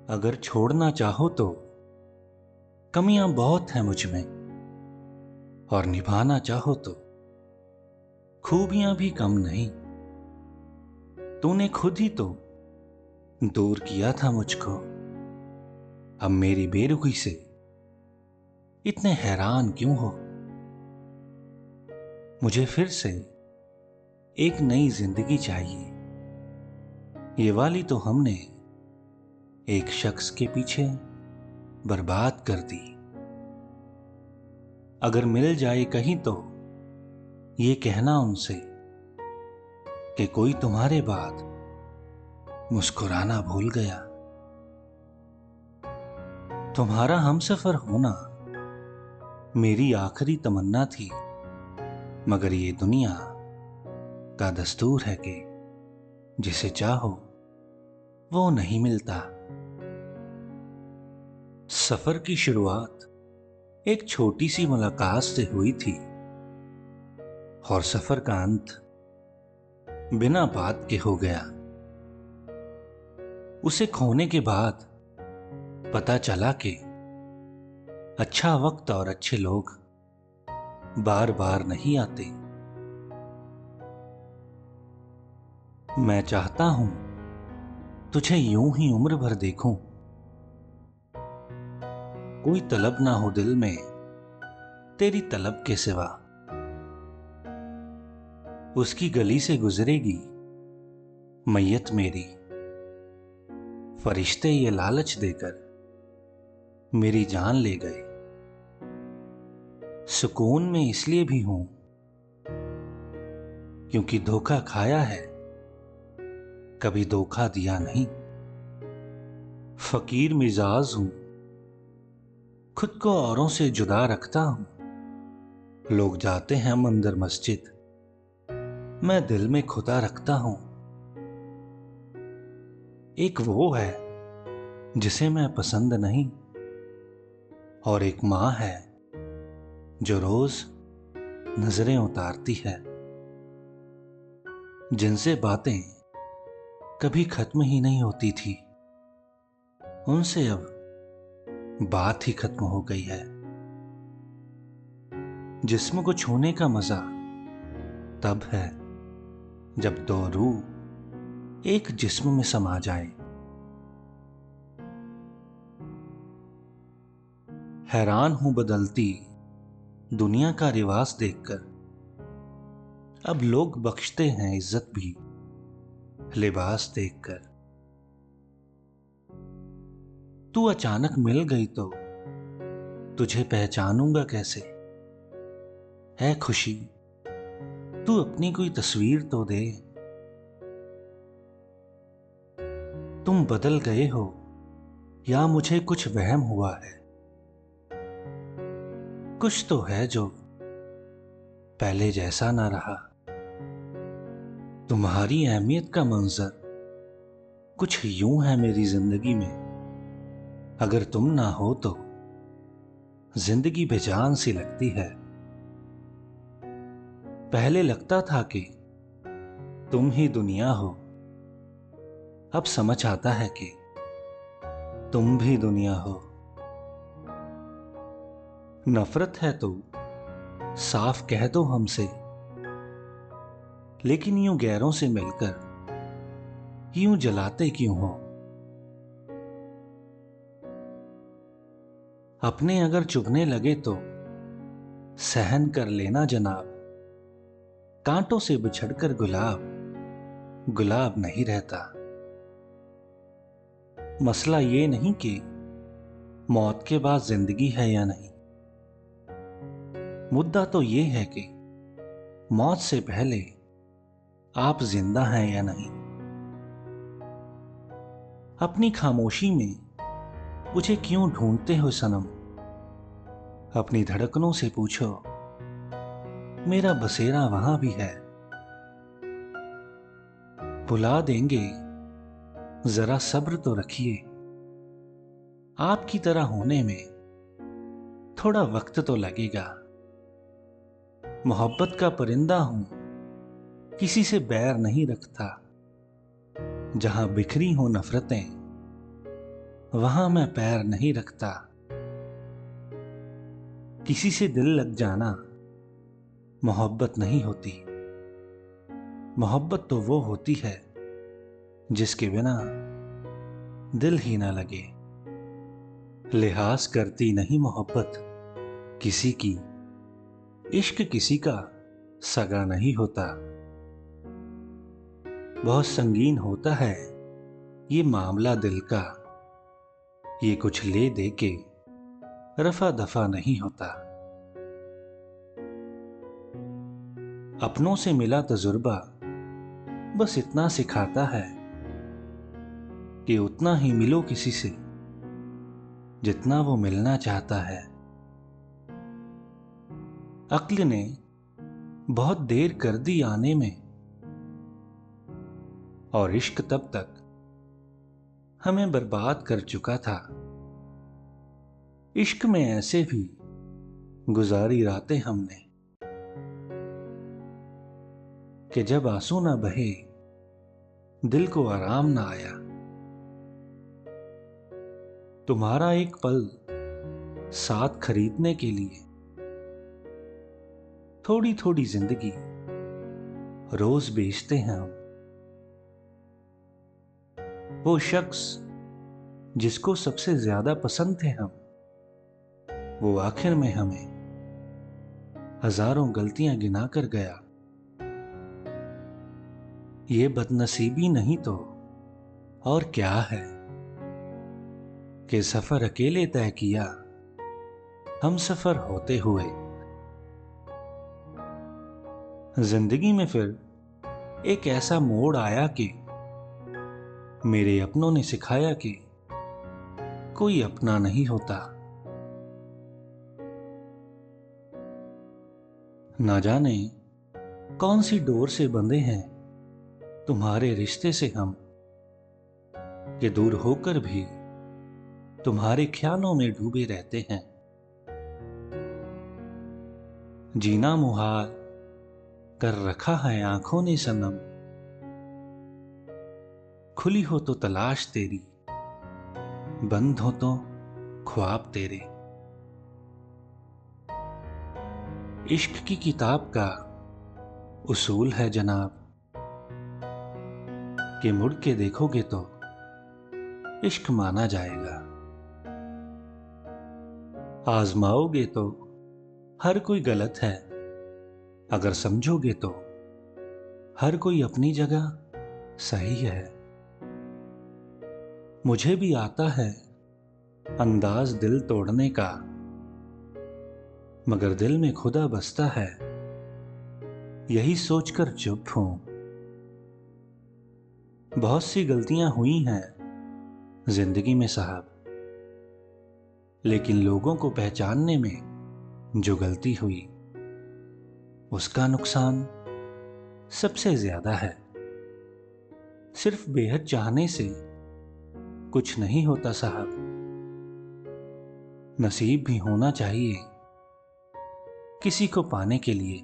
अगर छोड़ना चाहो तो कमियां बहुत हैं मुझ में, और निभाना चाहो तो खूबियां भी कम नहीं। तूने खुद ही तो दूर किया था मुझको। अब मेरी बेरुखी से इतने हैरान क्यों हो? मुझे फिर से एक नई जिंदगी चाहिए। ये वाली तो हमने एक शख्स के पीछे बर्बाद कर दी। अगर मिल जाए कहीं तो ये कहना उनसे कि कोई तुम्हारे बाद मुस्कुराना भूल गया। तुम्हारा हमसफर होना मेरी आखिरी तमन्ना थी, मगर ये दुनिया का दस्तूर है कि जिसे चाहो वो नहीं मिलता। सफर की शुरुआत एक छोटी सी मुलाकात से हुई थी, और सफर का अंत बिना बात के हो गया। उसे खोने के बाद पता चला कि अच्छा वक्त और अच्छे लोग बार बार नहीं आते। मैं चाहता हूं तुझे यूं ही उम्र भर देखूं, कोई तलब ना हो दिल में तेरी तलब के सिवा। उसकी गली से गुजरेगी मैयत मेरी, फरिश्ते ये लालच देकर मेरी जान ले गए। सुकून में इसलिए भी हूं क्योंकि धोखा खाया है, कभी धोखा दिया नहीं। फकीर मिजाज हूं, खुद को औरों से जुदा रखता हूं। लोग जाते हैं मंदिर मस्जिद, मैं दिल में खुदा रखता हूं। एक वो है जिसे मैं पसंद नहीं, और एक मां है जो रोज नजरें उतारती है। जिनसे बातें कभी खत्म ही नहीं होती थी, उनसे अब बात ही खत्म हो गई है। जिस्म को छूने का मजा तब है जब दो रूह एक जिस्म में समा जाए। हैरान हूं बदलती दुनिया का रिवाज देखकर। अब लोग बख्शते हैं इज्जत भी लिबास देखकर। तू अचानक मिल गई तो तुझे पहचानूंगा कैसे? है खुशी तू अपनी कोई तस्वीर तो दे। तुम बदल गए हो या मुझे कुछ वहम हुआ है? कुछ तो है जो पहले जैसा ना रहा। तुम्हारी अहमियत का मंजर कुछ यूं है मेरी जिंदगी में। अगर तुम ना हो तो जिंदगी बेजान सी लगती है। पहले लगता था कि तुम ही दुनिया हो, अब समझ आता है कि तुम भी दुनिया हो। नफरत है तो साफ कह दो हमसे, लेकिन यूं गैरों से मिलकर यूं जलाते क्यों हो? अपने अगर चुभने लगे तो सहन कर लेना जनाब। कांटों से बिछड़कर गुलाब गुलाब नहीं रहता। मसला ये नहीं कि मौत के बाद जिंदगी है या नहीं, मुद्दा तो ये है कि मौत से पहले आप जिंदा हैं या नहीं। अपनी खामोशी में मुझे क्यों ढूंढते हो सनम? अपनी धड़कनों से पूछो, मेरा बसेरा वहां भी है। बुला देंगे, जरा सब्र तो रखिए। आपकी तरह होने में थोड़ा वक्त तो लगेगा। मोहब्बत का परिंदा हूं, किसी से बैर नहीं रखता। जहां बिखरी हो नफरतें, वहां मैं पैर नहीं रखता। किसी से दिल लग जाना मोहब्बत नहीं होती। मोहब्बत तो वो होती है जिसके बिना दिल ही ना लगे। लिहाज करती नहीं मोहब्बत किसी की, इश्क किसी का सगा नहीं होता। बहुत संगीन होता है ये मामला दिल का, ये कुछ ले दे के रफा दफा नहीं होता। अपनों से मिला तजुर्बा बस इतना सिखाता है कि उतना ही मिलो किसी से जितना वो मिलना चाहता है। अक्ल ने बहुत देर कर दी आने में, और इश्क तब तक हमें बर्बाद कर चुका था। इश्क में ऐसे भी गुजारी रातें हमने कि जब आंसू ना बहे दिल को आराम ना आया। तुम्हारा एक पल साथ खरीदने के लिए थोड़ी थोड़ी जिंदगी रोज बेचते हैं हम। वो शख्स जिसको सबसे ज्यादा पसंद थे हम, वो आखिर में हमें हजारों गलतियां गिना कर गया। ये बदनसीबी नहीं तो और क्या है कि सफर अकेले तय किया हम सफर होते हुए। जिंदगी में फिर एक ऐसा मोड़ आया कि मेरे अपनों ने सिखाया कि कोई अपना नहीं होता। ना जाने कौन सी डोर से बंधे हैं तुम्हारे रिश्ते से हम, कि दूर होकर भी तुम्हारे ख्यालों में डूबे रहते हैं। जीना मुहाल कर रखा है आंखों ने सनम, खुली हो तो तलाश तेरी, बंद हो तो ख्वाब तेरे। इश्क की किताब का उसूल है जनाब कि मुड़ के देखोगे तो इश्क माना जाएगा। आजमाओगे तो हर कोई गलत है, अगर समझोगे तो हर कोई अपनी जगह सही है। मुझे भी आता है अंदाज दिल तोड़ने का, मगर दिल में खुदा बसता है यही सोचकर चुप हूं। बहुत सी गलतियां हुई हैं जिंदगी में साहब, लेकिन लोगों को पहचानने में जो गलती हुई उसका नुकसान सबसे ज्यादा है। सिर्फ बेहद चाहने से कुछ नहीं होता साहब, नसीब भी होना चाहिए किसी को पाने के लिए।